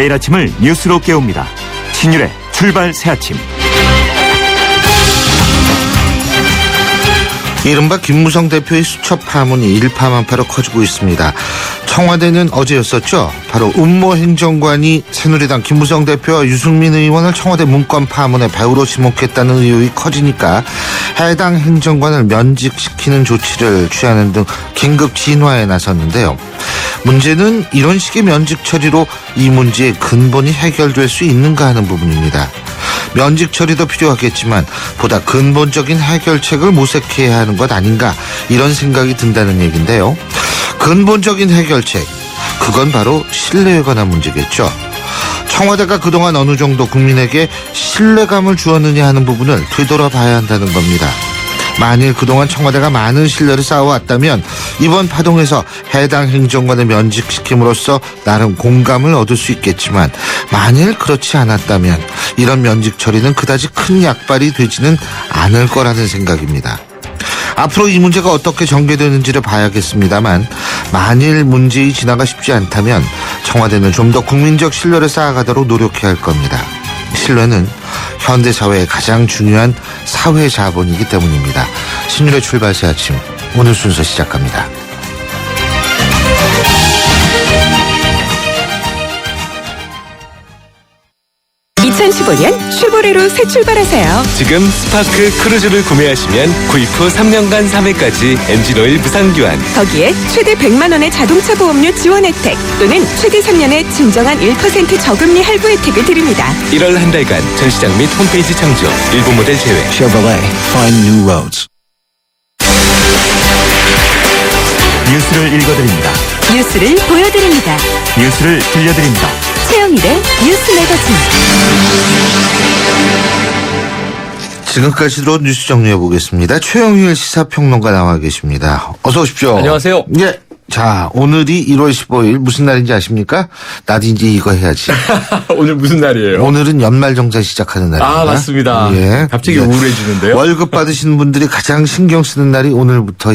매일 아침을 뉴스로 깨웁니다. 신율의 출발 새아침. 이른바 김무성 대표의 수첩 파문이 일파만파로 커지고 있습니다. 청와대는 어제였었죠. 바로 운모 행정관이 새누리당 김무성 대표와 유승민 의원을 청와대 문건 파문에 배후로 지목했다는 의혹이 커지니까 해당 행정관을 면직시키는 조치를 취하는 등 긴급 진화에 나섰는데요. 문제는 이런 식의 면직 처리로 이 문제의 근본이 해결될 수 있는가 하는 부분입니다. 면직 처리도 필요하겠지만 보다 근본적인 해결책을 모색해야 하는 것 아닌가, 이런 생각이 든다는 얘기인데요. 근본적인 해결책, 그건 바로 신뢰에 관한 문제겠죠. 청와대가 그동안 어느 정도 국민에게 신뢰감을 주었느냐 하는 부분을 되돌아봐야 한다는 겁니다. 만일 그동안 청와대가 많은 신뢰를 쌓아왔다면 이번 파동에서 해당 행정관을 면직시킴으로써 나름 공감을 얻을 수 있겠지만, 만일 그렇지 않았다면 이런 면직 처리는 그다지 큰 약발이 되지는 않을 거라는 생각입니다. 앞으로 이 문제가 어떻게 전개되는지를 봐야겠습니다만, 만일 문제의 진화가 쉽지 않다면 청와대는 좀 더 국민적 신뢰를 쌓아가도록 노력해야 할 겁니다. 신뢰는 현대사회의 가장 중요한 사회 자본이기 때문입니다. 신율의 출발 새 아침, 오늘 순서 시작합니다. 2015년 쉐보레로 새 출발하세요. 지금 스파크 크루즈를 구매하시면 구입 후 3년간 3회까지 엔진오일 무상교환, 거기에 최대 100만 원의 자동차 보험료 지원 혜택 또는 최대 3년의 진정한 1% 저금리 할부 혜택을 드립니다. 1월 한 달간 전시장 및 홈페이지 창조, 일부 모델 제외. Chevrolet, find new roads. 뉴스를 읽어드립니다. 뉴스를 보여드립니다. 뉴스를 들려드립니다. 최영일의 뉴스 매거진. 지금까지 들어온 뉴스 정리해 보겠습니다. 최영일 시사평론가 나와 계십니다. 어서 오십시오. 안녕하세요. 예. 자, 오늘이 1월 15일 무슨 날인지 아십니까? 나도 이제 이거 해야지. 오늘 무슨 날이에요? 오늘은 연말정산 시작하는 날입니다. 아, 맞습니다. 예. 갑자기 예. 우울해지는데요. 월급 받으시는 분들이 가장 신경 쓰는 날이 오늘부터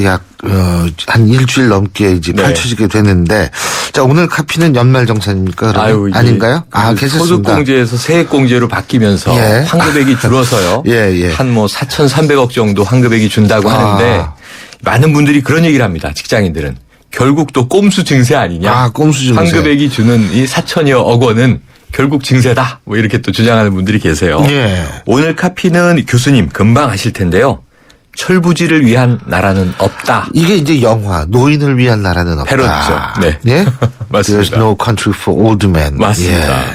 한 일주일 넘게 이제 네. 펼쳐지게 되는데, 자, 오늘 카피는 연말정산입니까? 그러면? 아닌가요? 괜찮습니다. 소득공제에서 세액공제로 바뀌면서 예. 환급액이 줄어서요. 예. 한 4,300억 정도 환급액이 준다고 하는데, 많은 분들이 그런 얘기를 합니다. 직장인들은. 결국 또 꼼수 증세 아니냐. 꼼수 증세. 환급액이 주는 이 4천여억 원은 결국 증세다. 뭐 이렇게 또 주장하는 분들이 계세요. 예. 오늘 카피는 교수님 금방 아실 텐데요. 철부지를 위한 나라는 없다. 이게 이제 영화 노인을 위한 나라는 없다. 패러디죠. 네. 예? 맞습니다. There's no country for old men. 맞습니다. 예.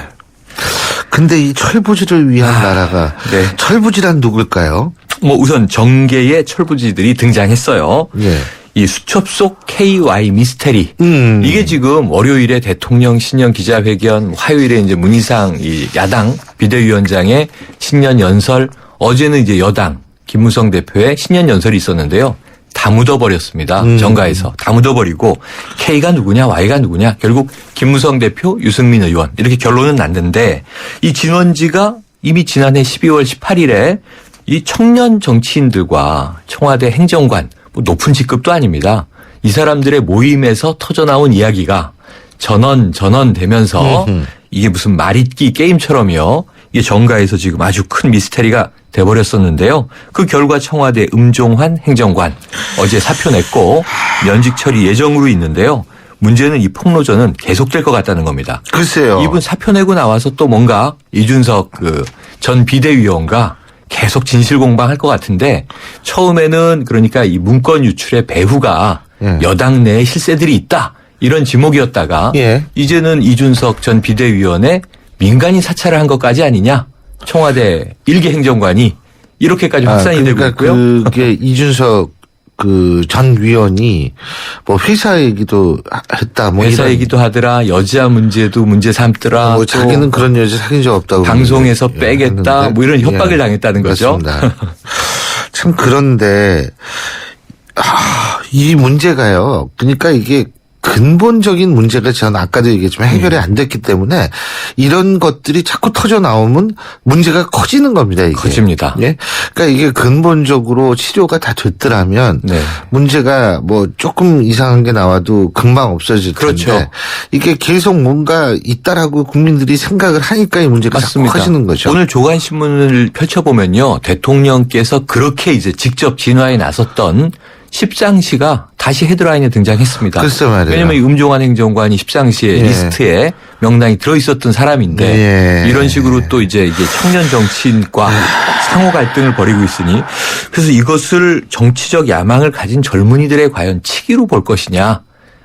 근데 이 철부지를 위한 나라가 네. 철부지란 누굴까요? 우선 정계의 철부지들이 등장했어요. 예. 이 수첩 속 KY 미스테리. 이게 지금 월요일에 대통령 신년 기자회견, 화요일에 이제 문희상 이 야당 비대위원장의 신년 연설, 어제는 이제 여당 김무성 대표의 신년 연설이 있었는데요. 다 묻어버렸습니다. 정가에서. 다 묻어버리고 K가 누구냐 Y가 누구냐, 결국 김무성 대표, 유승민 의원, 이렇게 결론은 났는데, 이 진원지가 이미 지난해 12월 18일에 이 청년 정치인들과 청와대 행정관, 높은 직급도 아닙니다. 이 사람들의 모임에서 터져나온 이야기가 전원 되면서 이게 무슨 말잇기 게임처럼요. 이게 정가에서 지금 아주 큰 미스테리가 돼버렸었는데요. 그 결과 청와대 음종환 행정관 어제 사표 냈고 면직 처리 예정으로 있는데요. 문제는 이 폭로전은 계속될 것 같다는 겁니다. 글쎄요. 이분 사표 내고 나와서 또 뭔가 이준석 전 비대위원과 계속 진실 공방할 것 같은데, 처음에는 그러니까 이 문건 유출의 배후가 여당 내에 실세들이 있다, 이런 지목이었다가 이제는 이준석 전 비대위원의 민간인 사찰을 한 것까지 아니냐, 청와대 일개 행정관이 이렇게까지 확산이 되고 있고요. 그게 이준석 전 위원이 회사 얘기도 했다. 회사 얘기도 하더라. 여자 문제도 문제 삼더라. 자기는 그런 여자 사귄 적 없다고. 방송에서 빼겠다. 했는데. 이런 협박을 당했다는 거죠. 맞습니다. 참 그런데 이 문제가요. 그러니까 이게 근본적인 문제가 저는 아까도 얘기했지만 해결이 안 됐기 때문에 이런 것들이 자꾸 터져 나오면 문제가 커지는 겁니다. 이게. 커집니다. 예. 그러니까 이게 근본적으로 치료가 다 됐더라면 네. 문제가 뭐 조금 이상한 게 나와도 금방 없어질 텐데 그렇죠. 이게 계속 뭔가 있다라고 국민들이 생각을 하니까 이 문제가 맞습니다. 자꾸 커지는 거죠. 오늘 조간신문을 펼쳐보면요. 대통령께서 그렇게 이제 직접 진화에 나섰던 십상시가 다시 헤드라인에 등장했습니다. 글쎄 말이에요. 왜냐하면 이 음종환 행정관이 십상시의 예. 리스트에 명단이 들어있었던 사람인데 예. 이런 식으로 또 이제 이게 청년 정치인과 상호 갈등을 벌이고 있으니 그래서 이것을 정치적 야망을 가진 젊은이들의 과연 치기로 볼 것이냐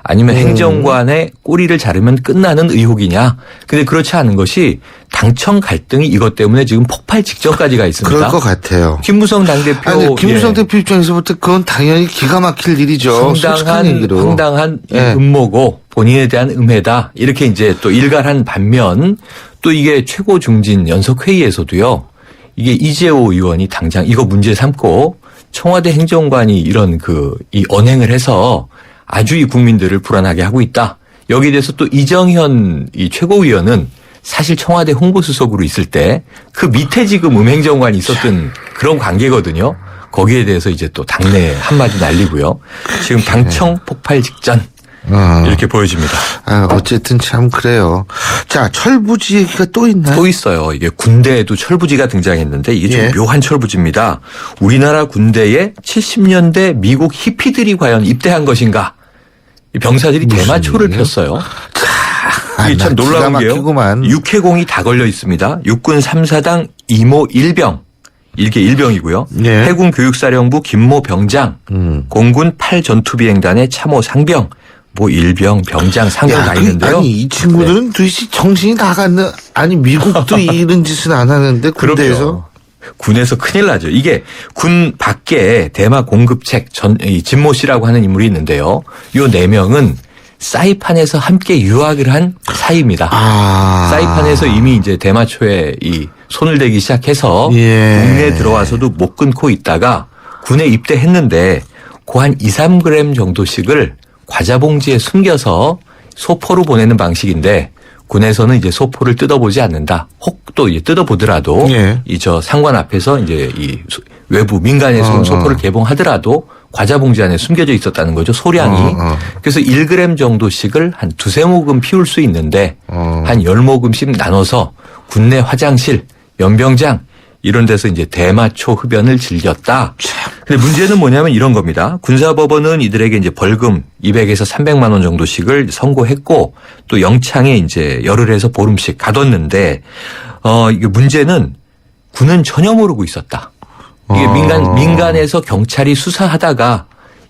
아니면 행정관의 꼬리를 자르면 끝나는 의혹이냐. 근데 그렇지 않은 것이 당청 갈등이 이것 때문에 지금 폭발 직전까지 가 있습니다. 그럴 것 같아요. 김무성 당대표. 아니, 김무성 예. 대표 입장에서부터 그건 당연히 기가 막힐 일이죠. 솔직한 얘기로. 황당한 예. 음모고 본인에 대한 음해다. 이렇게 이제 또 일갈한 반면 또 이게 최고 중진 연석회의에서도요. 이게 이재호 의원이 당장 이거 문제 삼고 청와대 행정관이 이런 이 언행을 해서 아주 이 국민들을 불안하게 하고 있다. 여기에 대해서 또 이정현 이 최고위원은 사실 청와대 홍보수석으로 있을 때 그 밑에 지금 음행정관이 있었던 그런 관계거든요. 거기에 대해서 이제 또 당내에 한마디 날리고요. 지금 당청 폭발 직전 이렇게 보여집니다. 아, 어쨌든 참 그래요. 자, 철부지 얘기가 또 있나요? 또 있어요. 이게 군대에도 철부지가 등장했는데 이게 좀 예. 묘한 철부지입니다. 우리나라 군대에 70년대 미국 히피들이 과연 입대한 것인가? 이 병사들이 대마초를 일이에요? 폈어요. 아, 이게 참 나 기가 놀라운 게요. 막히구만. 육해공이 다 걸려 있습니다. 육군 3사당 이모 1병. 이게 1병이고요. 예. 해군 교육사령부 김모 병장. 공군 8전투비행단의 참호 상병. 뭐 1병, 병장, 상병 다 있는데요. 아니, 이 친구들은 도대체 정신이 나갔나? 아니, 미국도 이런 짓은 안 하는데 군대에서. 그럼요. 군에서 큰일 나죠. 이게 군 밖에 대마 공급책 이 진모 씨라고 하는 인물이 있는데요. 요 4명은 사이판에서 함께 유학을 한 사이입니다. 아. 사이판에서 이미 이제 대마초에 이 손을 대기 시작해서 예. 국내에 들어와서도 못 끊고 있다가 군에 입대했는데 그 한 2, 3g 정도씩을 과자 봉지에 숨겨서 소포로 보내는 방식인데 군에서는 이제 소포를 뜯어보지 않는다. 혹 또 이제 뜯어보더라도 예. 이 저 상관 앞에서 이제 이 외부 민간에서 소포를 개봉하더라도 과자 봉지 안에 숨겨져 있었다는 거죠. 소량이. 그래서 1g 정도씩을 한 2-3모금 피울 수 있는데 한 10모금씩 나눠서 군내 화장실, 연병장 이런 데서 이제 대마초 흡연을 즐겼다. 근데 문제는 뭐냐면 이런 겁니다. 군사법원은 이들에게 이제 벌금 200에서 300만 원 정도씩을 선고했고 또 영창에 이제 열흘 해서 보름씩 가뒀는데 이게 문제는 군은 전혀 모르고 있었다. 이게 민간에서 경찰이 수사하다가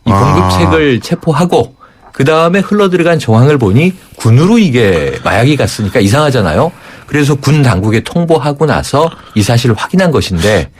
이 공급책을 체포하고 그 다음에 흘러들어간 정황을 보니 군으로 이게 마약이 갔으니까 이상하잖아요. 그래서 군 당국에 통보하고 나서 이 사실을 확인한 것인데,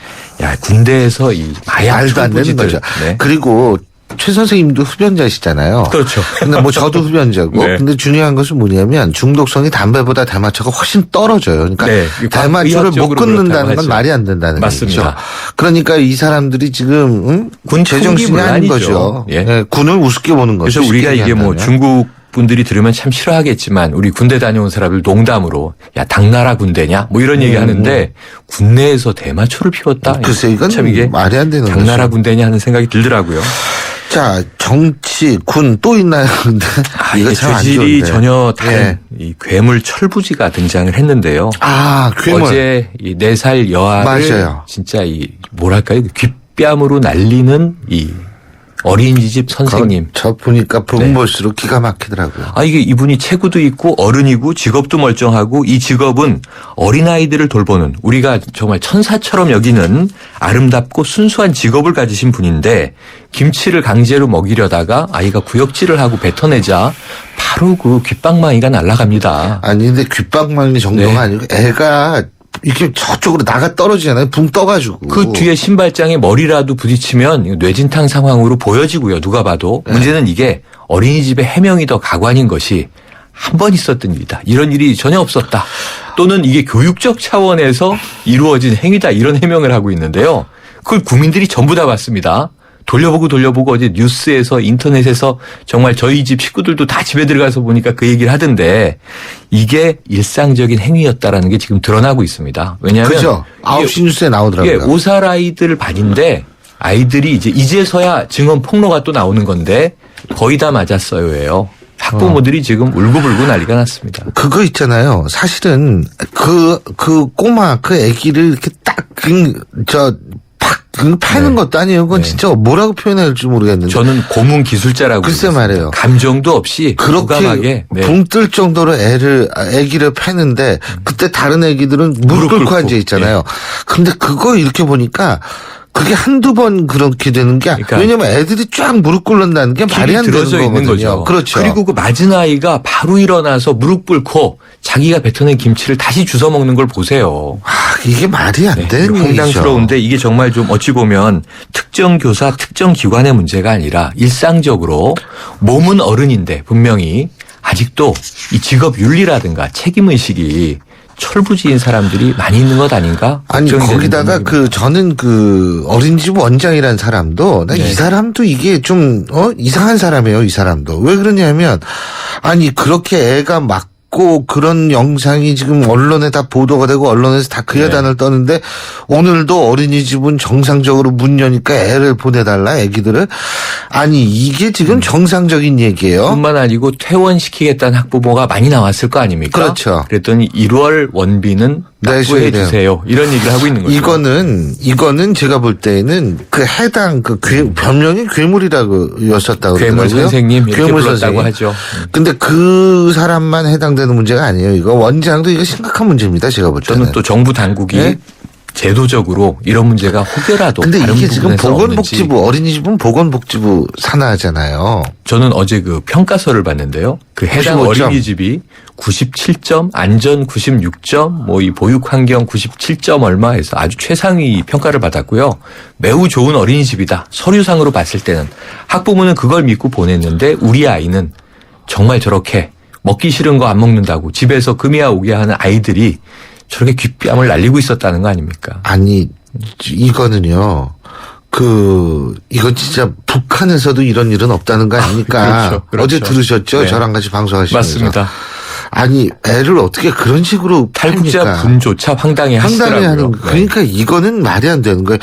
야 군대에서 이 마약 말도 안 되는 거죠. 네. 그리고 최 선생님도 흡연자시잖아요. 그렇죠. 근데 뭐 저도 흡연자고. 네. 근데 중요한 것은 뭐냐면 중독성이 담배보다 대마초가 훨씬 떨어져요. 그러니까 네. 대마초를 못 의학적으로 끊는다는 그렇다고 건 하죠. 말이 안 된다는 맞습니다. 얘기죠. 그러니까 이 사람들이 지금 군 제정신이 총기물 아닌 아니죠. 거죠. 예. 네, 군을 우습게 보는 거죠. 그래서 우리가 쉽게 이게 뭐 얘기한다면. 중국 분들이 들으면 참 싫어하겠지만 우리 군대 다녀온 사람들 농담으로 야 당나라 군대냐 뭐 이런 얘기 하는데 군내에서 대마초를 피웠다. 글쎄 이건 참 이게 말이 안 되는 당나라 거죠. 군대냐 하는 생각이 들더라고요. 자, 정치, 군 또 있나요? 근데 이거 이게 참 안 죄질이 좋은데. 전혀 다른 예. 이 괴물 철부지가 등장을 했는데요. 아, 괴물. 어제 이 4살 여아를 맞아요. 진짜 이 뭐랄까요 귓뺨으로 날리는 이 어린이집 선생님. 저 보니까 보면 볼수록 기가 막히더라고요. 아, 이게 이분이 체구도 있고 어른이고 직업도 멀쩡하고 이 직업은 어린아이들을 돌보는 우리가 정말 천사처럼 여기는 아름답고 순수한 직업을 가지신 분인데 김치를 강제로 먹이려다가 아이가 구역질을 하고 뱉어내자 바로 그 귓방망이가 날아갑니다. 아니, 근데 귓방망이 정도가 네. 아니고 애가 이렇게 저쪽으로 나가 떨어지잖아요. 붕 떠가지고. 그 뒤에 신발장에 머리라도 부딪히면 뇌진탕 상황으로 보여지고요. 누가 봐도. 문제는 이게 어린이집의 해명이 더 가관인 것이 한 번 있었던 일이다. 이런 일이 전혀 없었다. 또는 이게 교육적 차원에서 이루어진 행위다. 이런 해명을 하고 있는데요. 그걸 국민들이 전부 다 봤습니다. 돌려보고 어제 뉴스에서 인터넷에서 정말 저희 집 식구들도 다 집에 들어가서 보니까 그 얘기를 하던데 이게 일상적인 행위였다라는 게 지금 드러나고 있습니다. 왜냐하면 그죠. 9시 뉴스에 나오더라고요. 이게 5살 아이들 반인데 아이들이 이제서야 증언 폭로가 또 나오는 건데 거의 다 맞았어요예요. 학부모들이 지금 울고불고 난리가 났습니다. 그거 있잖아요. 사실은 그 꼬마 그 아기를 이렇게 파는 것도 아니에요. 그건 진짜 뭐라고 표현해야 할지 모르겠는데. 저는 고문 기술자라고. 글쎄 그랬습니다. 말이에요. 감정도 없이 그렇게 과감하게. 붕 뜰 정도로 아기를 패는데 그때 다른 아기들은 무릎 꿇고 앉아 있잖아요. 근데 그거 이렇게 보니까 그게 한두 번 그렇게 되는 게 그러니까 왜냐면 애들이 쫙 무릎 꿇는다는 게 말이 안 되는 들어져 있는 거거든요. 거죠. 그렇죠. 그리고 그 맞은 아이가 바로 일어나서 무릎 꿇고 자기가 뱉어낸 김치를 다시 주워 먹는 걸 보세요. 이게 말이 안 되는 일이죠. 황당스러운데 이게 정말 좀 어찌 보면 특정 교사, 특정 기관의 문제가 아니라 일상적으로 몸은 어른인데 분명히 아직도 이 직업 윤리라든가 책임 의식이 철부지인 사람들이 많이 있는 것 아닌가? 아니 거기다가 저는 어린이집 원장이라는 사람도 이 사람도 이게 좀 이상한 사람이에요. 이 사람도 왜 그러냐면 아니 그렇게 애가 막 그런 영상이 지금 언론에 다 보도가 되고 언론에서 다 그 여단을 떠는데 오늘도 어린이집은 정상적으로 문 여니까 애를 보내달라 애기들을 아니 이게 지금 정상적인 얘기예요. 뿐만 아니고 퇴원시키겠다는 학부모가 많이 나왔을 거 아닙니까? 그렇죠. 그랬더니 1월 원비는 납부해 주세요. 이런 얘기를 하고 있는 거죠. 이거는 제가 볼 때에는 그 해당 변명이 괴물이라고 였었다고 괴물 그러더라고요. 선생님 이렇게 괴물 불렀다고 선생님. 하죠. 근데 그 사람만 해당되는 문제가 아니에요. 이거 원장도 이거 심각한 문제입니다. 제가 볼 때는. 저는 또 정부 당국이 네? 제도적으로 이런 문제가 혹여라도 근데 다른 이게 지금 부분에서 보건복지부 어린이집은 보건복지부 산하잖아요. 저는 어제 그 평가서를 봤는데요. 그 해당 95점. 어린이집이 97점, 안전 96점, 뭐 이 보육 환경 97점 얼마 해서 아주 최상위 평가를 받았고요. 매우 좋은 어린이집이다. 서류상으로 봤을 때는 학부모는 그걸 믿고 보냈는데 우리 아이는 정말 저렇게 먹기 싫은 거 안 먹는다고 집에서 금이야 오게 하는 아이들이 저렇게 귓뺨을 날리고 있었다는 거 아닙니까? 아니 이거는요. 이건 진짜 북한에서도 이런 일은 없다는 거 아닙니까? 그렇죠. 어제 들으셨죠? 네. 저랑 같이 방송하시면서. 맞습니다. 아니 애를 어떻게 그런 식으로 탈북자 팝니까? 분조차 황당해 하시더라고요. 하는 그러니까 이거는 말이 안 되는 거예요.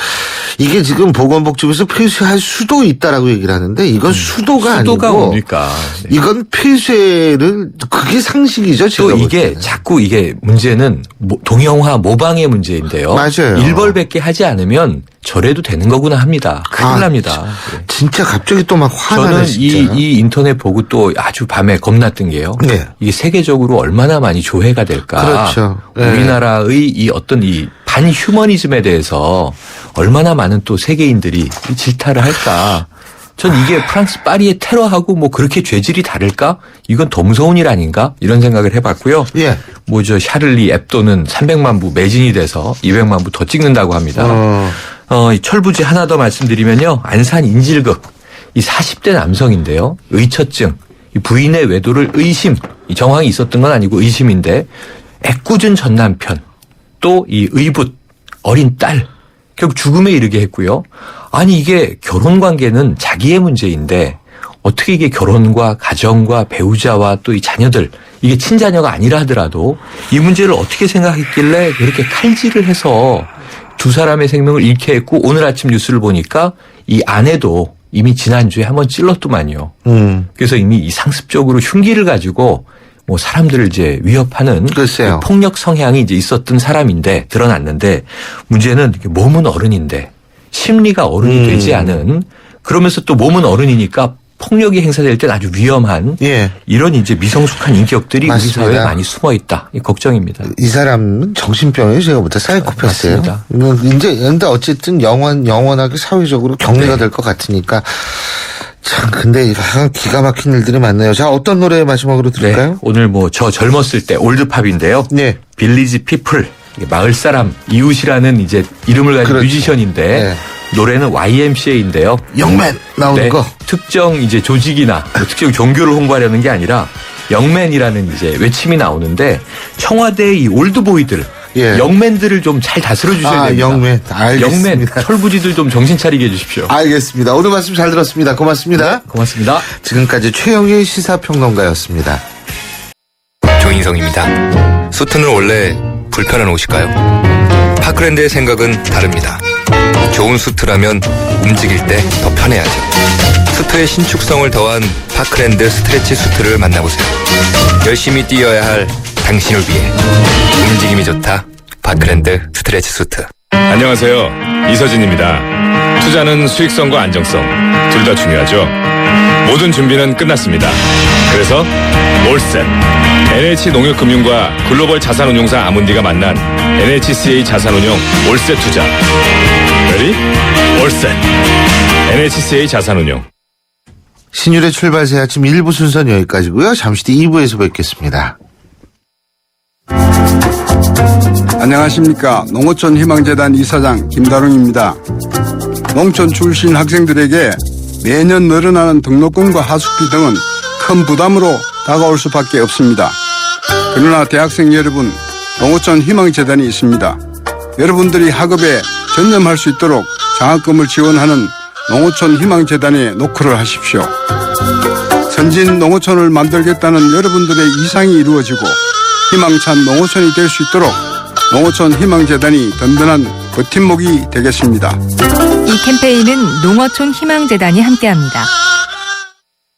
이게 지금 보건복지부에서 폐쇄할 수도 있다라고 얘기를 하는데 이건 수도가 아니고 뭡니까? 네. 이건 폐쇄를 그게 상식이죠. 제가 또 볼 이게 때는. 자꾸 이게 문제는 동영화 모방의 문제인데요. 맞아요. 일벌백계 하지 않으면 저래도 되는 거구나 합니다. 큰일 납니다. 네. 진짜 갑자기 또 막 화나네 저는 진짜. 이 인터넷 보고 또 아주 밤에 겁났던 게요. 네. 이게 세계적으로 얼마나 많이 조회가 될까. 그렇죠. 네. 우리나라의 이 어떤 이 반휴머니즘에 대해서 얼마나 많은 또 세계인들이 질타를 할까. 전 이게 프랑스 파리의 테러하고 뭐 그렇게 죄질이 다를까? 이건 더 무서운 일 아닌가? 이런 생각을 해봤고요. 예. 뭐 저 샤를리 앱도는 300만 부 매진이 돼서 200만 부 더 찍는다고 합니다. 이 철부지 하나 더 말씀드리면요. 안산 인질극. 이 40대 남성인데요. 의처증. 이 부인의 외도를 의심. 이 정황이 있었던 건 아니고 의심인데 애꿎은 전 남편. 또 이 의붓. 어린 딸. 결국 죽음에 이르게 했고요. 아니 이게 결혼 관계는 자기의 문제인데 어떻게 이게 결혼과 가정과 배우자와 또 이 자녀들 이게 친자녀가 아니라 하더라도 이 문제를 어떻게 생각했길래 그렇게 칼질을 해서 두 사람의 생명을 잃게 했고 오늘 아침 뉴스를 보니까 이 아내도 이미 지난주에 한번 찔렀더만요. 그래서 이미 이 상습적으로 흉기를 가지고 뭐 사람들을 이제 위협하는 글쎄요. 폭력 성향이 이제 있었던 사람인데 드러났는데 문제는 몸은 어른인데 심리가 어른이 되지 않은 그러면서 또 몸은 어른이니까 폭력이 행사될 땐 아주 위험한 예. 이런 이제 미성숙한 인격들이 맞습니다. 우리 사회에 많이 숨어 있다. 이 걱정입니다. 이 사람은 정신병이에요. 제가 볼 때 사이코패스예요. 맞습니다. 근데 어쨌든 영원하게 사회적으로 격리가 될 것 같으니까 참 근데 기가 막힌 일들이 많네요. 자 어떤 노래 마지막으로 들을까요? 네, 오늘 뭐 저 젊었을 때 올드팝인데요. 네. 빌리지 피플 마을 사람 이웃이라는 이제 이름을 가진 그렇죠. 뮤지션인데 네. 노래는 YMCA인데요. 영맨 나오는 네, 거. 특정 이제 조직이나 뭐 특정 종교를 홍보하려는 게 아니라 영맨이라는 이제 외침이 나오는데 청와대의 이 올드보이들 예. 영맨들을 좀 잘 다스려 주셔야 됩니다. 영맨. 알겠습니다. 영맨, 철부지들 좀 정신 차리게 해주십시오. 알겠습니다. 오늘 말씀 잘 들었습니다. 고맙습니다. 고맙습니다. 지금까지 최영의 시사평론가였습니다. 조인성입니다. 수트는 원래 불편한 옷일까요? 파크랜드의 생각은 다릅니다. 좋은 수트라면 움직일 때 더 편해야죠. 수트의 신축성을 더한 파크랜드 스트레치 수트를 만나보세요. 열심히 뛰어야 할 당신을 위해 움직임이 좋다. 파크랜드 스트레치 수트. 안녕하세요. 이서진입니다. 투자는 수익성과 안정성 둘 다 중요하죠. 모든 준비는 끝났습니다. 그래서 올셋 NH농협금융과 글로벌 자산운용사 아문디가 만난 NHCA 자산운용 올셋 투자. 레디? 올셋 NHCA 자산운용. 신율의 출발새 아침 1부 순서는 여기까지고요. 잠시 뒤 2부에서 뵙겠습니다. 안녕하십니까. 농어촌 희망재단 이사장 김다롱입니다. 농촌 출신 학생들에게 매년 늘어나는 등록금과 하숙비 등은 큰 부담으로 다가올 수밖에 없습니다. 그러나 대학생 여러분, 농어촌 희망재단이 있습니다. 여러분들이 학업에 전념할 수 있도록 장학금을 지원하는 농어촌 희망재단에 노크를 하십시오. 선진 농어촌을 만들겠다는 여러분들의 이상이 이루어지고 희망찬 농어촌이 될 수 있도록 농어촌 희망재단이 든든한 버팀목이 되겠습니다. 이 캠페인은 농어촌 희망재단이 함께합니다.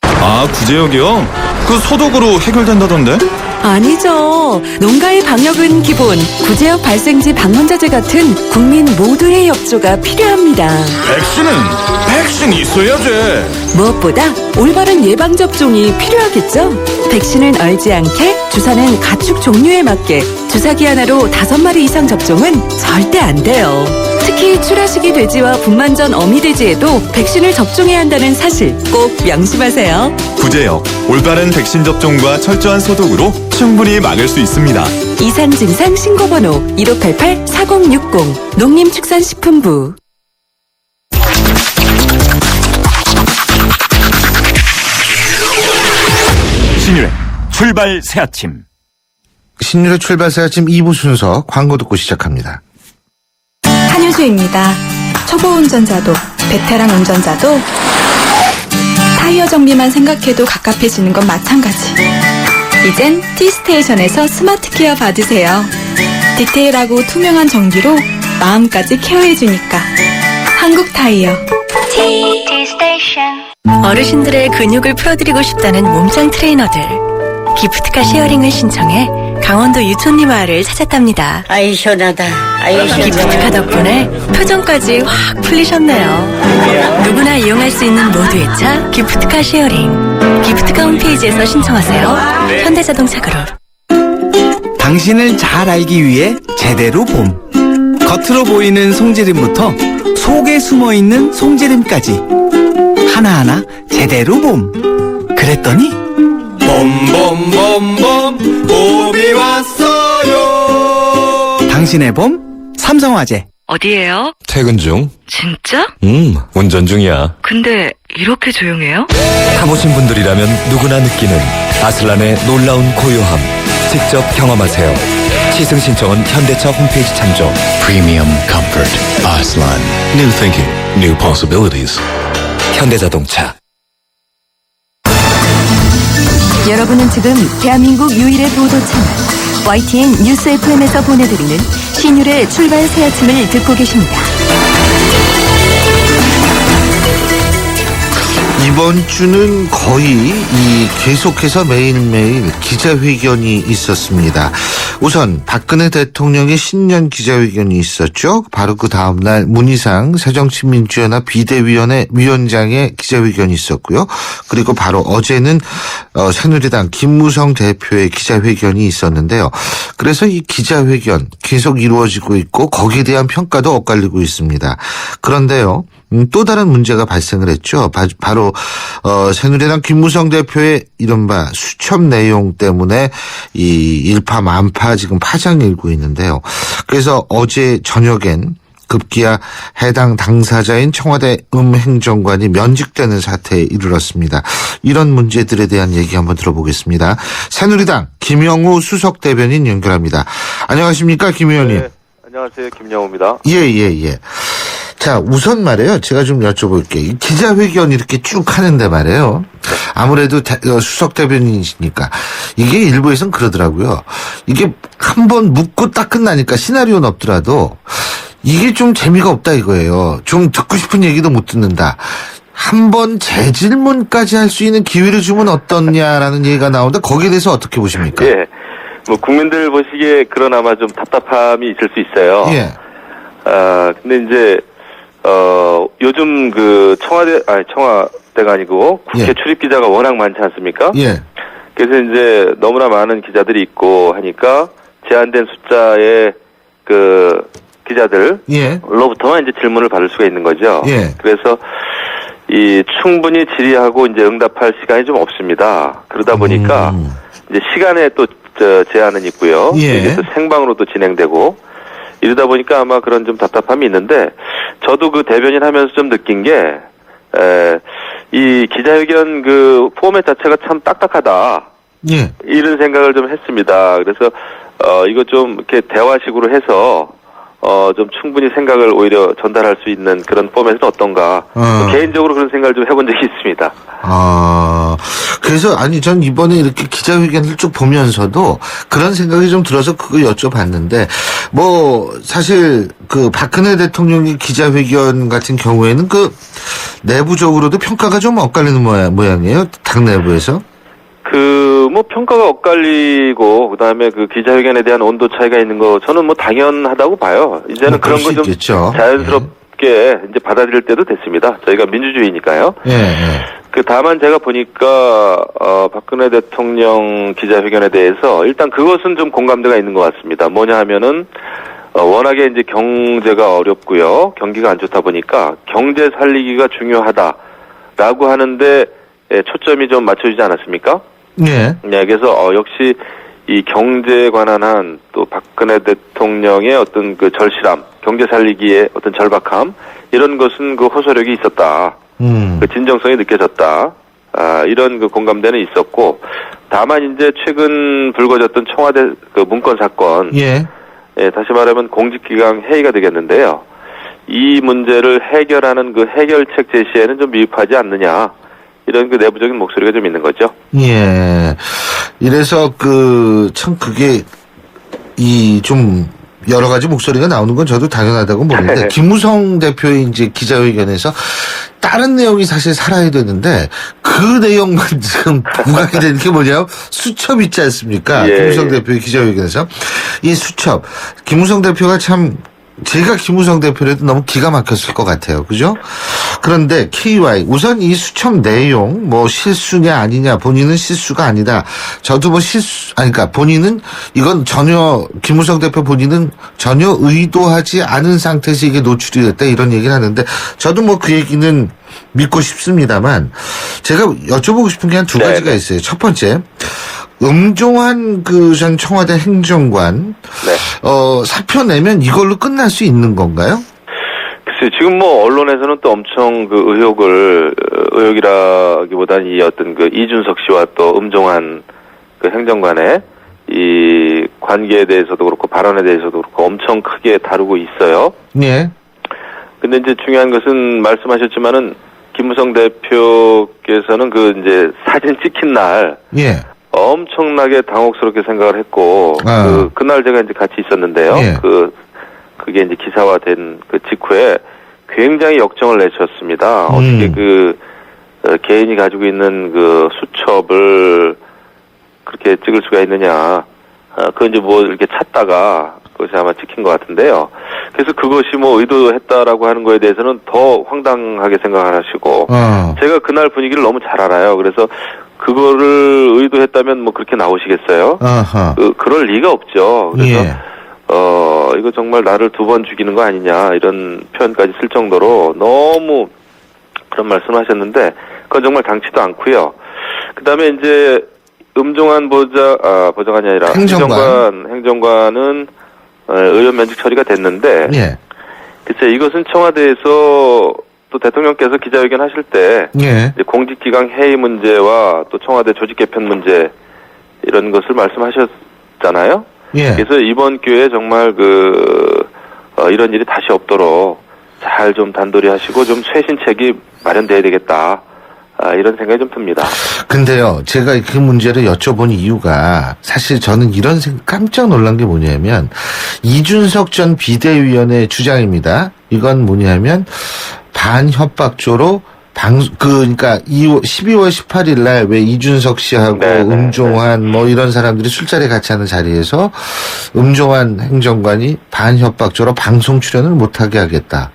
아, 구제역이요? 그 소독으로 해결된다던데? 아니죠. 농가의 방역은 기본, 구제역 발생지 방문자재 같은 국민 모두의 협조가 필요합니다. 백신 있어야지. 무엇보다 올바른 예방접종이 필요하겠죠? 백신은 얼지 않게, 주사는 가축 종류에 맞게, 주사기 하나로 5마리 이상 접종은 절대 안 돼요. 특히 출하시기 돼지와 분만전 어미돼지에도 백신을 접종해야 한다는 사실 꼭 명심하세요. 구제역, 올바른 백신 접종과 철저한 소독으로 충분히 막을 수 있습니다. 이상 증상 신고번호 1588-4060 농림축산식품부. 신율의 출발 새 아침. 신율의 출발새 아침 2부 순서 광고 듣고 시작합니다. 한효주입니다. 초보 운전자도 베테랑 운전자도 타이어 정비만 생각해도 갑갑해지는 건 마찬가지. 이젠 T스테이션에서 스마트 케어 받으세요. 디테일하고 투명한 전기로 마음까지 케어해주니까. 한국 타이어. T스테이션. 어르신들의 근육을 풀어드리고 싶다는 몸짱 트레이너들. 기프트카 쉐어링을 신청해 강원도 유촌리 마을을 찾았답니다. 아이 시원하다. 아이 시원하다. 기프트카 덕분에 표정까지 확 풀리셨네요. 누구나 이용할 수 있는 모두의 차 기프트카 쉐어링. 기프트카 홈페이지에서 신청하세요. 현대자동차 그룹. 당신을 잘 알기 위해 제대로 봄. 겉으로 보이는 송지름부터 속에 숨어있는 송지름까지 하나하나 제대로 봄. 그랬더니 봄봄봄봄 봄이 왔어요. 당신의 봄 삼성화재. 어디예요? 퇴근 중. 진짜? 운전 중이야. 근데 이렇게 조용해요? 타보신 분들이라면 누구나 느끼는 아슬란의 놀라운 고요함. 직접 경험하세요. 시승 신청은 현대차 홈페이지 참조. Premium comfort. Aslan. New thinking. New possibilities. 현대자동차. 여러분은 지금 대한민국 유일의 보도 채널 YTN 뉴스 FM에서 보내드리는 신율의 출발 새 아침을 듣고 계십니다. 이번 주는 거의 계속해서 매일매일 기자회견이 있었습니다. 우선 박근혜 대통령의 신년 기자회견이 있었죠. 바로 그 다음날 문희상 새정치민주연합 비대위원회 위원장의 기자회견이 있었고요. 그리고 바로 어제는 새누리당 김무성 대표의 기자회견이 있었는데요. 그래서 이 기자회견 계속 이루어지고 있고 거기에 대한 평가도 엇갈리고 있습니다. 그런데요. 또 다른 문제가 발생을 했죠. 바로 새누리당 김무성 대표의 이른바 수첩 내용 때문에 이 일파만파 지금 파장이 일고 있는데요. 그래서 어제 저녁엔 급기야 해당 당사자인 청와대 행정관이 면직되는 사태에 이르렀습니다. 이런 문제들에 대한 얘기 한번 들어보겠습니다. 새누리당 김영우 수석 대변인 연결합니다. 안녕하십니까, 김 의원님. 네, 안녕하세요, 김영우입니다. 예. 자, 우선 말이에요. 제가 좀 여쭤볼게요. 기자회견 이렇게 쭉 하는데 말이에요. 아무래도 수석 대변인이시니까 이게 일부에선 그러더라고요. 이게 한번 묻고 딱 끝나니까 시나리오는 없더라도 이게 좀 재미가 없다 이거예요. 좀 듣고 싶은 얘기도 못 듣는다. 한번 재질문까지 할 수 있는 기회를 주면 어떻냐라는 얘기가 나오는데 거기에 대해서 어떻게 보십니까? 예. 뭐 국민들 보시기에 그러나마 좀 답답함이 있을 수 있어요. 예. 근데 이제 요즘 그 청와대가 아니고 국회 출입 기자가 워낙 많지 않습니까? 예. 그래서 이제 너무나 많은 기자들이 있고 하니까 제한된 숫자의 그 기자들로부터만 이제 질문을 받을 수가 있는 거죠. 예. 그래서 충분히 질의하고 이제 응답할 시간이 좀 없습니다. 그러다 보니까 이제 시간에 또 제한은 있고요. 예. 이게 또 생방으로 또 진행되고 이러다 보니까 아마 그런 좀 답답함이 있는데 저도 그 대변인 하면서 좀 느낀 게 이 기자회견 그 포맷 자체가 참 딱딱하다. 예. 이런 생각을 좀 했습니다. 그래서 이거 좀 이렇게 대화식으로 해서 좀 충분히 생각을 오히려 전달할 수 있는 그런 포맷은 어떤가. 개인적으로 그런 생각을 좀 해본 적이 있습니다. 그래서 전 이번에 이렇게 기자회견을 쭉 보면서도 그런 생각이 좀 들어서 그거 여쭤봤는데 사실 그 박근혜 대통령의 기자회견 같은 경우에는 그 내부적으로도 평가가 좀 엇갈리는 모양이에요. 당 내부에서. 평가가 엇갈리고, 그 다음에 그 기자회견에 대한 온도 차이가 있는 거, 저는 당연하다고 봐요. 이제는 그런 거 좀 자연스럽게 이제 받아들일 때도 됐습니다. 저희가 민주주의니까요. 다만 제가 보니까, 박근혜 대통령 기자회견에 대해서 일단 그것은 좀 공감대가 있는 것 같습니다. 뭐냐 하면은, 워낙에 이제 경제가 어렵고요. 경기가 안 좋다 보니까 경제 살리기가 중요하다라고 하는데 초점이 좀 맞춰지지 않았습니까? 네. 네, 그래서 역시 이 경제에 관한 한 또 박근혜 대통령의 어떤 그 절실함, 경제 살리기의 어떤 절박함 이런 것은 그 호소력이 있었다. 그 진정성이 느껴졌다. 이런 그 공감대는 있었고 다만 이제 최근 불거졌던 청와대 그 문건 사건. 다시 말하면 공직기강 회의가 되겠는데요. 이 문제를 해결하는 그 해결책 제시에는 좀 미흡하지 않느냐. 이런 그 내부적인 목소리가 좀 있는 거죠. 예. 이래서 참 그게 좀 여러 가지 목소리가 나오는 건 저도 당연하다고 보는데 김무성 대표의 이제 기자회견에서 다른 내용이 사실 살아야 되는데 그 내용만 지금 부각이 되는 게 뭐냐면 수첩 있지 않습니까? 김무성 대표의 기자회견에서 이 수첩 김무성 대표가 참 제가 김무성 대표라도 너무 기가 막혔을 것 같아요. 그죠? 그런데 KY 우선 이 수첩 내용 실수냐 아니냐 본인은 실수가 아니다. 저도 그러니까 본인은 이건 전혀 김무성 대표 본인은 전혀 의도하지 않은 상태에서 이게 노출이 됐다 이런 얘기를 하는데 저도 그 얘기는 믿고 싶습니다만 제가 여쭤보고 싶은 게 한 두 가지가 있어요. 첫 번째 음종환 전 청와대 행정관 사표 내면 이걸로 끝날 수 있는 건가요? 글쎄요, 지금 언론에서는 또 엄청 그 의혹이라기보다는 이 어떤 그 이준석 씨와 또 음종환 그 행정관의 이 관계에 대해서도 그렇고 발언에 대해서도 그렇고 엄청 크게 다루고 있어요. 네. 근데 이제 중요한 것은 말씀하셨지만은 김무성 대표께서는 이제 사진 찍힌 날. 엄청나게 당혹스럽게 생각을 했고, 그날 제가 이제 같이 있었는데요. 그게 이제 기사화된 그 직후에 굉장히 역정을 내셨습니다. 어떻게 개인이 가지고 있는 그 수첩을 그렇게 찍을 수가 있느냐. 그건 이제 이렇게 찾다가 그것이 아마 찍힌 것 같은데요. 그래서 그것이 의도했다라고 하는 거에 대해서는 더 황당하게 생각을 하시고, 제가 그날 분위기를 너무 잘 알아요. 그래서 그거를 의도했다면 그렇게 나오시겠어요? 그럴 리가 없죠. 그래서 이거 정말 나를 두 번 죽이는 거 아니냐 이런 표현까지 쓸 정도로 너무 그런 말씀하셨는데 그건 정말 당치도 않고요. 그다음에 이제 음종환 보좌관이 아니라 행정관은 의원 면직 처리가 됐는데 글쎄, 이것은 청와대에서 또 대통령께서 기자회견 하실 때 예. 이제 공직기강 해임 문제와 또 청와대 조직 개편 문제 이런 것을 말씀하셨잖아요. 예. 그래서 이번 기회에 정말 이런 일이 다시 없도록 잘 좀 단도리 하시고 좀 쇄신책이 마련돼야 되겠다. 이런 생각이 좀 듭니다. 근데요, 제가 그 문제를 여쭤본 이유가 사실 저는 이런 깜짝 놀란 게 뭐냐면 이준석 전 비대위원의 주장입니다. 이건 뭐냐면 반협박조로 그러니까 12월 18일 날 왜 이준석 씨하고 음종환 뭐 이런 사람들이 술자리 같이 하는 자리에서 음종환 행정관이 반협박조로 방송 출연을 못하게 하겠다.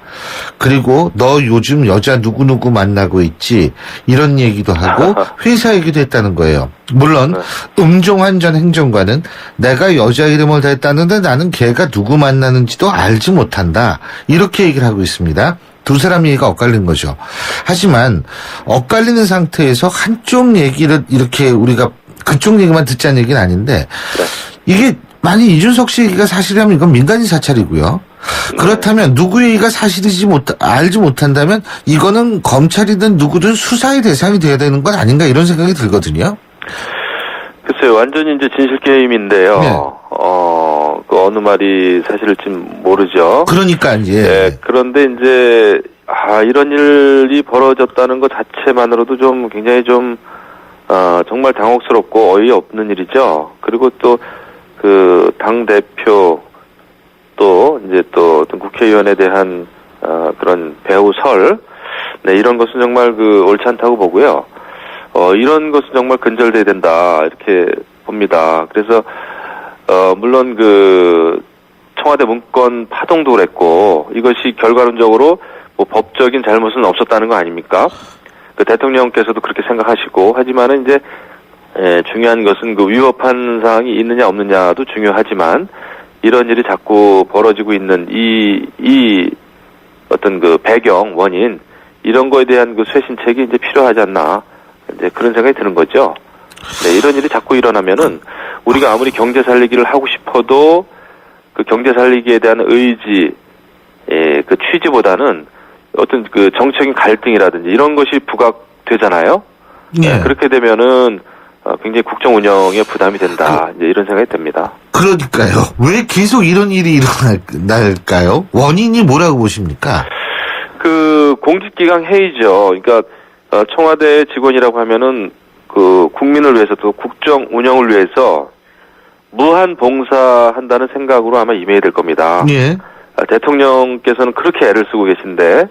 그리고 너 요즘 여자 누구누구 만나고 있지? 이런 얘기도 하고 회사 얘기도 했다는 거예요. 물론 음종환 전 행정관은 내가 여자 이름을 댔다는데 나는 걔가 누구 만나는지도 알지 못한다. 이렇게 얘기를 하고 있습니다. 두 사람 얘기가 엇갈린 거죠. 하지만 엇갈리는 상태에서 한쪽 얘기를 이렇게 우리가 그쪽 얘기만 듣자는 얘기는 아닌데 이게 만약 이준석 씨 얘기가 사실이라면 이건 민간인 사찰이고요. 그렇다면 누구 얘기가 알지 못한다면 이거는 검찰이든 누구든 수사의 대상이 돼야 되는 건 아닌가 이런 생각이 들거든요. 글쎄요, 완전히 이제 진실 게임인데요. 네. 그 어느 말이 사실일지 모르죠. 그러니까 이제. 네, 그런데 이제 이런 일이 벌어졌다는 것 자체만으로도 좀 굉장히 좀 정말 당혹스럽고 어이없는 일이죠. 그리고 또 그 당 대표 또 이제 또 어떤 국회의원에 대한 그런 배우설, 네, 이런 것은 정말 옳지 않다고 보고요. 이런 것은 정말 근절돼야 된다 이렇게 봅니다. 그래서 물론 청와대 문건 파동도 그랬고 이것이 결과론적으로 뭐 법적인 잘못은 없었다는 거 아닙니까? 대통령께서도 그렇게 생각하시고 하지만은 이제 중요한 것은 위법한 사항이 있느냐 없느냐도 중요하지만 이런 일이 자꾸 벌어지고 있는 이 어떤 배경 원인 이런 거에 대한 쇄신책이 이제 필요하지 않나 이제 그런 생각이 드는 거죠. 네, 이런 일이 자꾸 일어나면은 우리가 아무리 경제 살리기를 하고 싶어도 그 경제 살리기에 대한 의지, 그 취지보다는 어떤 정치적인 갈등이라든지 이런 것이 부각되잖아요. 예. 네, 그렇게 되면은 굉장히 국정 운영에 부담이 된다. 이제 이런 생각이 듭니다. 그러니까요. 왜 계속 이런 일이 일어날까요? 원인이 뭐라고 보십니까? 공직기강 해이죠. 그러니까 청와대 직원이라고 하면은 국민을 위해서 또 국정 운영을 위해서 무한 봉사한다는 생각으로 아마 임해야 될 겁니다. 예. 대통령께서는 그렇게 애를 쓰고 계신데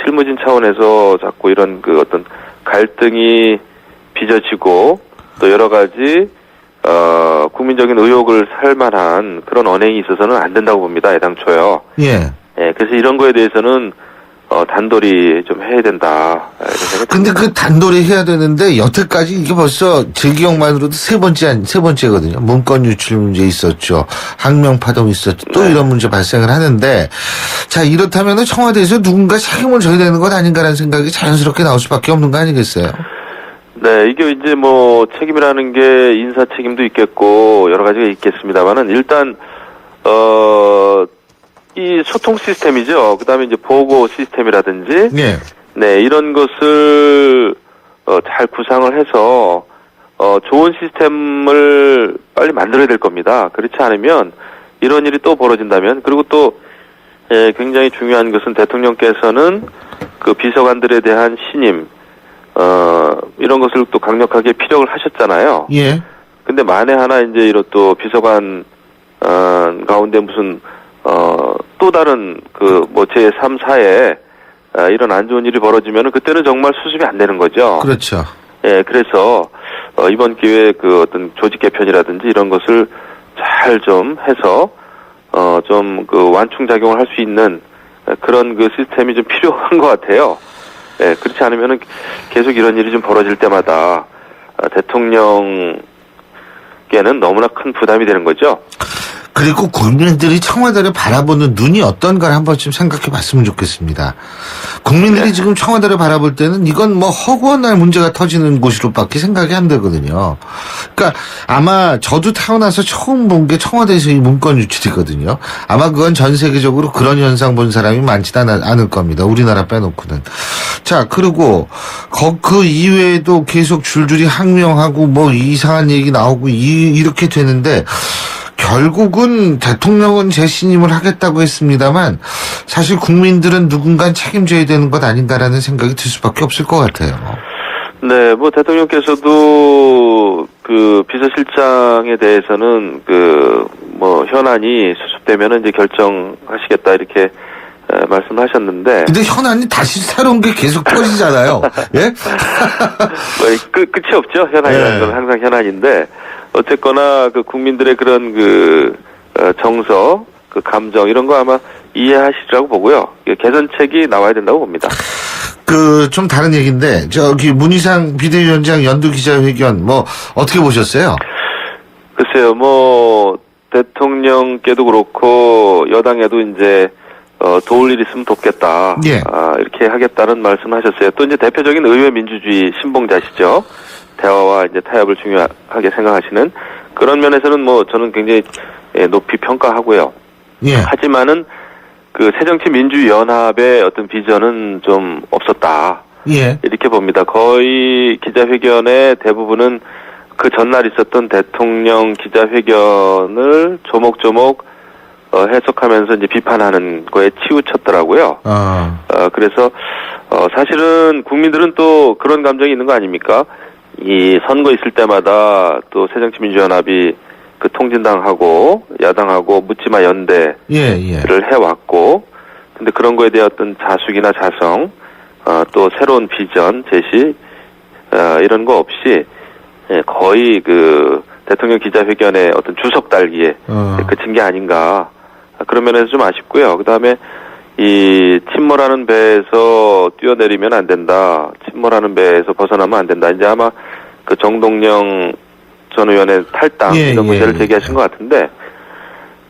실무진 차원에서 자꾸 이런 어떤 갈등이 빚어지고 또 여러 가지 국민적인 의혹을 살 만한 그런 언행이 있어서는 안 된다고 봅니다. 애당초요. 예. 그래서 이런 거에 대해서는 단돌이 좀 해야 된다. 근데 단돌이 해야 되는데 여태까지 이게 벌써 제 기억만으로도 세 번째거든요. 문건 유출 문제 있었죠. 항명 파동 있었죠. 또 이런 문제 발생을 하는데 자, 이렇다면은 청와대에서 누군가 책임을 져야 되는 것 아닌가라는 생각이 자연스럽게 나올 수밖에 없는 거 아니겠어요? 네, 이게 이제 책임이라는 게 인사 책임도 있겠고 여러 가지가 있겠습니다만은 일단 이 소통 시스템이죠. 그다음에 이제 보고 시스템이라든지 네, 이런 것을 잘 구상을 해서 좋은 시스템을 빨리 만들어야 될 겁니다. 그렇지 않으면 이런 일이 또 벌어진다면 그리고 또 굉장히 중요한 것은 대통령께서는 비서관들에 대한 신임 이런 것을 또 강력하게 피력을 하셨잖아요. 예. 근데 만에 하나 이제 이런 또 비서관 가운데 무슨 또 다른 제3, 4에 이런 안 좋은 일이 벌어지면은 그때는 정말 수습이 안 되는 거죠. 그렇죠. 예, 그래서 이번 기회에 어떤 조직 개편이라든지 이런 것을 잘 좀 해서 좀 완충 작용을 할 수 있는 그런 시스템이 좀 필요한 것 같아요. 예, 그렇지 않으면은 계속 이런 일이 좀 벌어질 때마다 대통령께는 너무나 큰 부담이 되는 거죠. 그리고 국민들이 청와대를 바라보는 눈이 어떤가를 한 번쯤 생각해 봤으면 좋겠습니다. 국민들이 지금 청와대를 바라볼 때는 이건 뭐 허구한 날 문제가 터지는 곳으로밖에 생각이 안 되거든요. 그러니까 아마 저도 태어나서 처음 본 게 청와대에서 이 문건 유출이거든요. 아마 그건 전 세계적으로 그런 현상 본 사람이 많지는 않을 겁니다. 우리나라 빼놓고는. 자, 그리고 그 이외에도 계속 줄줄이 항명하고 뭐 이상한 얘기 나오고 이렇게 되는데 결국은 대통령은 재신임을 하겠다고 했습니다만 사실 국민들은 누군가 책임져야 되는 것 아닌가라는 생각이 들 수밖에 없을 것 같아요. 네, 뭐 대통령께서도 그 비서실장에 대해서는 그 뭐 현안이 수습되면은 이제 결정하시겠다 이렇게 말씀하셨는데. 근데 현안이 다시 새로운 게 계속 터지잖아요. 예? 뭐 끝이 없죠. 현안이라는 건 항상 현안인데. 어쨌거나 그 국민들의 그런 그 정서, 그 감정 이런 거 아마 이해하시리라고 보고요. 개선책이 나와야 된다고 봅니다. 좀 다른 얘기인데 저기 문희상 비대위원장 연두 기자회견 뭐 어떻게 보셨어요? 글쎄요, 뭐 대통령께도 그렇고 여당에도 이제 도울 일 있으면 돕겠다. 예. 이렇게 하겠다는 말씀하셨어요. 또 이제 대표적인 의회 민주주의 신봉자시죠. 대화와 이제 타협을 중요하게 생각하시는 그런 면에서는 뭐 저는 굉장히 높이 평가하고요. 예. 하지만은 그 새정치민주연합의 어떤 비전은 좀 없었다. 예. 이렇게 봅니다. 거의 기자회견의 대부분은 그 전날 있었던 대통령 기자회견을 조목조목 해석하면서 이제 비판하는 거에 치우쳤더라고요. 그래서 사실은 국민들은 또 그런 감정이 있는 거 아닙니까? 이 선거 있을 때마다 또 새정치민주연합이 그 통진당하고 야당하고 묻지마 연대를 해왔고, 근데 그런 거에 대한 어떤 자숙이나 자성, 또 새로운 비전 제시 이런 거 없이 거의 그 대통령 기자회견의 어떤 주석 달기에 그친 게 아닌가, 그런 면에서 좀 아쉽고요. 그 다음에 이 침몰하는 배에서 뛰어내리면 안 된다. 침몰하는 배에서 벗어나면 안 된다. 이제 아마 그 정동영 전 의원의 탈당 이런 문제를 제기하신 것 같은데,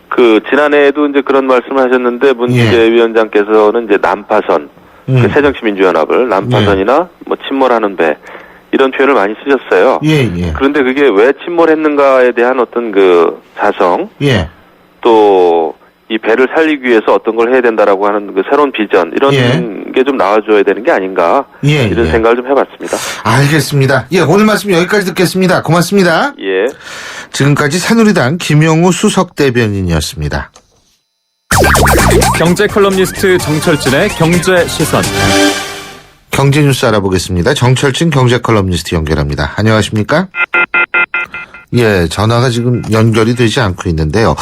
그 지난해에도 이제 그런 말씀을 하셨는데 문재인 위원장께서는 이제 난파선, 그 새정치민주연합을 난파선이나 뭐 침몰하는 배 이런 표현을 많이 쓰셨어요. 그런데 그게 왜 침몰했는가에 대한 어떤 그 자성, 또 이 배를 살리기 위해서 어떤 걸 해야 된다라고 하는 그 새로운 비전 이런 게 좀 나와줘야 되는 게 아닌가 이런 생각을 좀 해봤습니다. 알겠습니다. 오늘 말씀 여기까지 듣겠습니다. 고맙습니다. 지금까지 새누리당 김영우 수석 대변인이었습니다. 경제 컬럼니스트 정철진의 경제 시선. 경제 뉴스 알아보겠습니다. 정철진 경제 컬럼니스트 연결합니다. 안녕하십니까? 전화가 지금 연결이 되지 않고 있는데요.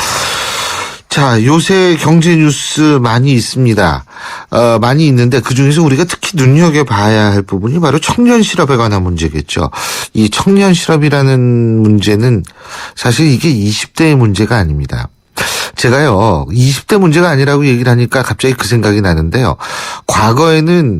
자, 요새 경제 뉴스 많이 있습니다. 많이 있는데 그중에서 우리가 특히 눈여겨봐야 할 부분이 바로 청년 실업에 관한 문제겠죠. 이 청년 실업이라는 문제는 사실 이게 20대의 문제가 아닙니다. 제가요, 20대 문제가 아니라고 얘기를 하니까 갑자기 그 생각이 나는데요. 과거에는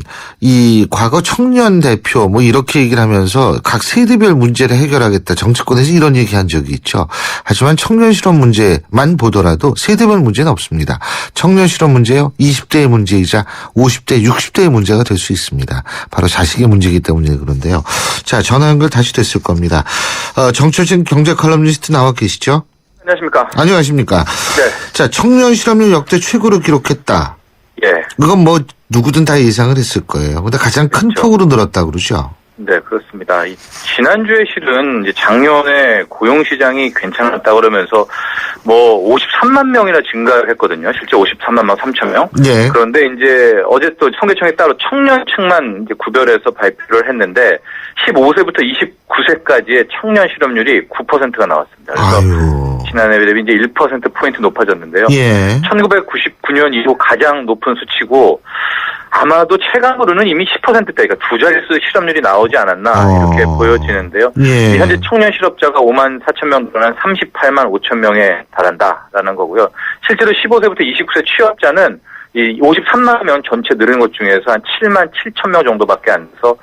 과거 청년 대표 뭐 이렇게 얘기를 하면서 각 세대별 문제를 해결하겠다. 정치권에서 이런 얘기 한 적이 있죠. 하지만 청년 실업 문제만 보더라도 세대별 문제는 없습니다. 청년 실업 문제요, 20대의 문제이자 50대, 60대의 문제가 될 수 있습니다. 바로 자식의 문제이기 때문에 그런데요. 자, 전화 연결 다시 됐을 겁니다. 정철진 경제 컬럼니스트 나와 계시죠? 안녕하십니까. 안녕하십니까. 네. 자, 청년 실업률 역대 최고로 기록했다. 그건 뭐 누구든 다 예상을 했을 거예요. 근데 가장 큰 폭으로 늘었다 그러죠. 네, 그렇습니다. 지난주에 실은 이제 작년에 고용시장이 괜찮았다 그러면서 뭐 53만 명이나 증가를 했거든요. 실제 53만 3천 명. 그런데 이제 어제 또 통계청이 따로 청년층만 이제 구별해서 발표를 했는데 15세부터 29세까지의 청년 실업률이 9%가 나왔습니다. 그래서 지난해 대비 이제 1%포인트 높아졌는데요. 1999년 이후 가장 높은 수치고 아마도 체감으로는 이미 10%대, 그러니까 두 자릿수 실업률이 나오지 않았나 이렇게 보여지는데요. 현재 청년 실업자가 5만 4천 명 늘어난 38만 5천 명에 달한다라는 거고요. 실제로 15세부터 29세 취업자는 이 53만 명 전체 늘은 것 중에서 한 7만 7천 명 정도밖에 안 돼서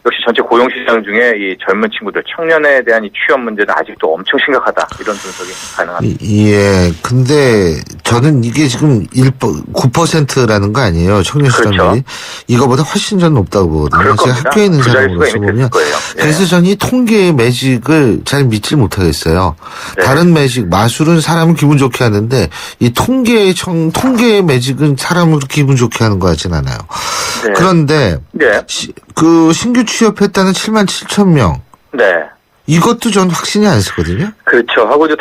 역시 전체 고용시장 중에 이 젊은 친구들, 청년에 대한 이 취업 문제는 아직도 엄청 심각하다. 이런 분석이 가능합니다. 예. 근데 저는 이게 지금 9%라는 거 아니에요. 청년 실업률이. 그렇죠. 이거보다 훨씬 전 높다고 보거든요. 제가 학교에 있는 사람으로서 보면. 그래서 저는 이 통계의 매직을 잘 믿지 못하겠어요. 네. 다른 매직, 마술은 사람을 기분 좋게 하는데 이 통계의 매직은 사람을 기분 좋게 하는 것 같진 않아요. 네. 그런데 네. 그 신규 취업했다는 77,000명. 네. 이것도 전 확신이 안 쓰거든요. 그렇죠. 하고 이제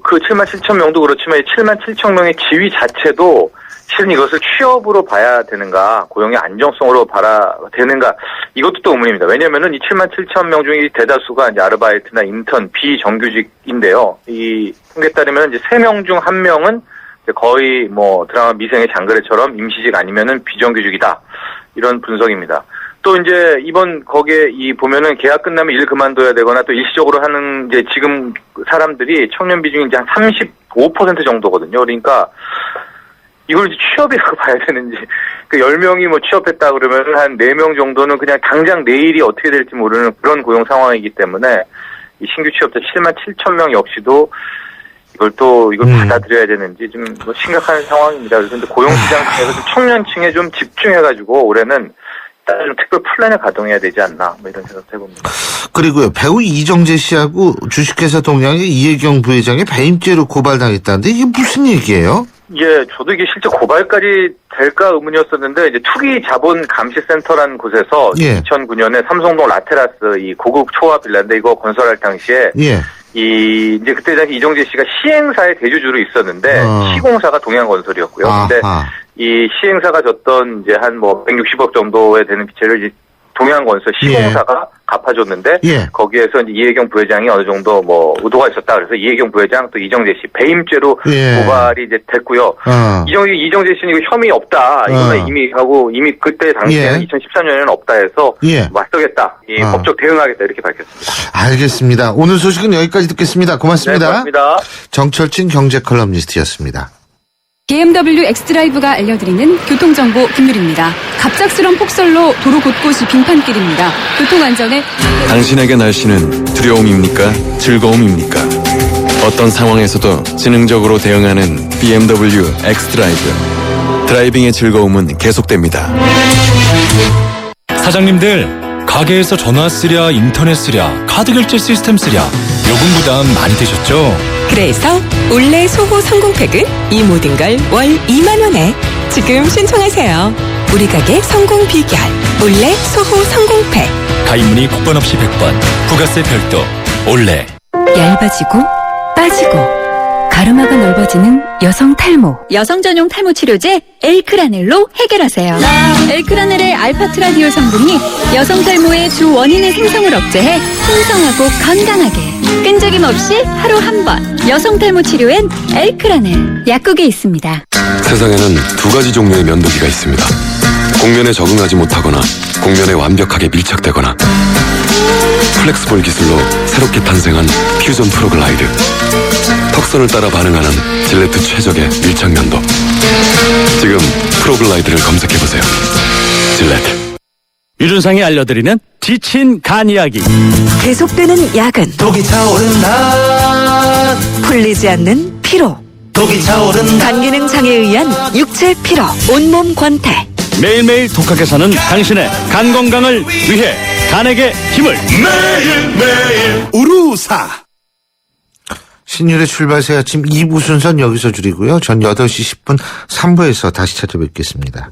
그 77,000명도 그렇지만 이 77,000명의 지위 자체도 실은 이것을 취업으로 봐야 되는가, 고용의 안정성으로 봐야 되는가, 이것도 또 의문입니다. 왜냐면은 이 77,000명 중에 대다수가 이제 아르바이트나 인턴, 비정규직인데요. 이 통계에 따르면 이제 3명 중 1명은 거의 뭐 드라마 미생의 장그래처럼 임시직 아니면은 비정규직이다. 이런 분석입니다. 또 이제 이번 거기에 보면은 계약 끝나면 일 그만둬야 되거나 또 일시적으로 하는 이제 지금 사람들이 청년 비중이 이제 한 35% 정도거든요. 그러니까 이걸 이제 취업이라고 봐야 되는지, 그 10명이 뭐 취업했다 그러면 한 4명 정도는 그냥 당장 내일이 어떻게 될지 모르는 그런 고용 상황이기 때문에 이 신규 취업자 77,000명 역시도 이걸 받아들여야 되는지 좀 심각한 상황입니다. 그래서 고용시장 중에서 좀 청년층에 좀 집중해가지고 올해는 좀 특별 플랜을 가동해야 되지 않나, 뭐 이런 생각도 해봅니다. 그리고요, 배우 이정재 씨하고 주식회사 동양의 이혜경 부회장이 배임죄로 고발당했다는데 이게 무슨 얘기예요? 예, 저도 이게 실제 고발까지 될까 의문이었었는데, 이제 투기 자본 감시센터라는 곳에서 2009년에 삼성동 라테라스 이 고급 초화 빌라인데 이거 건설할 당시에 이제 그때 당시 이정재 씨가 시행사의 대주주로 있었는데 시공사가 동양건설이었고요. 근데 이 시행사가 졌던 이제 한 뭐 160억 정도에 되는 빚을 이제 동양건설 시공사가 갚아줬는데 거기에서 이제 이혜경 부회장이 어느 정도 뭐 의도가 있었다. 그래서 이혜경 부회장 또 이정재 씨 배임죄로 고발이 이제 됐고요. 이정재 씨는 이거 혐의 없다. 이거는 이미 그때 당시에는 2014년에는 없다 해서 맞서겠다. 법적 대응하겠다 이렇게 밝혔습니다. 알겠습니다. 오늘 소식은 여기까지 듣겠습니다. 고맙습니다. 네, 고맙습니다. 정철진 경제 컬럼니스트였습니다. BMW 엑스드라이브가 알려드리는 교통정보 김유리입니다. 갑작스런 폭설로 도로 곳곳이 빙판길입니다. 교통안전에 당신에게 날씨는 두려움입니까? 즐거움입니까? 어떤 상황에서도 지능적으로 대응하는 BMW 엑스드라이브. 드라이빙의 즐거움은 계속됩니다. 사장님들, 가게에서 전화 쓰랴, 인터넷 쓰랴, 카드 결제 시스템 쓰랴, 요금 부담 많이 되셨죠? 그래서 올레 소호 성공팩은 이 모든 걸 월 2만 원에 지금 신청하세요. 우리 가게 성공 비결 올레 소호 성공팩. 가입 문의 국번 없이 100번, 부가세 별도 올레. 얇아지고 빠지고 가르마가 넓어지는 여성 탈모. 여성 전용 탈모 치료제 엘크라넬로 해결하세요. 엘크라넬의 알파트라디올 성분이 여성 탈모의 주 원인의 생성을 억제해 풍성하고 건강하게 끈적임 없이 하루 한 번. 여성 탈모 치료엔 엘크라넬 약국에 있습니다. 세상에는 2가지 종류의 면도기가 있습니다. 곡면에 적응하지 못하거나 곡면에 완벽하게 밀착되거나 플렉스볼 기술로 새롭게 탄생한 퓨전 프로글라이드. 턱선을 따라 반응하는 질레트 최적의 밀착면도. 지금 프로글라이드를 검색해보세요. 질레트. 유준상이 알려드리는 지친 간 이야기. 계속되는 야근, 독이 차오른다. 풀리지 않는 피로, 독이 차오른다. 간기능 장애에 의한 육체 피로, 온몸 권태. 매일매일 독하게 사는 당신의 간 건강을 위해 간에게 힘을. 매일매일 우루사. 신율의 출발새 아침 2부 순서는 여기서 줄이고요. 전 8시 10분 3부에서 다시 찾아뵙겠습니다.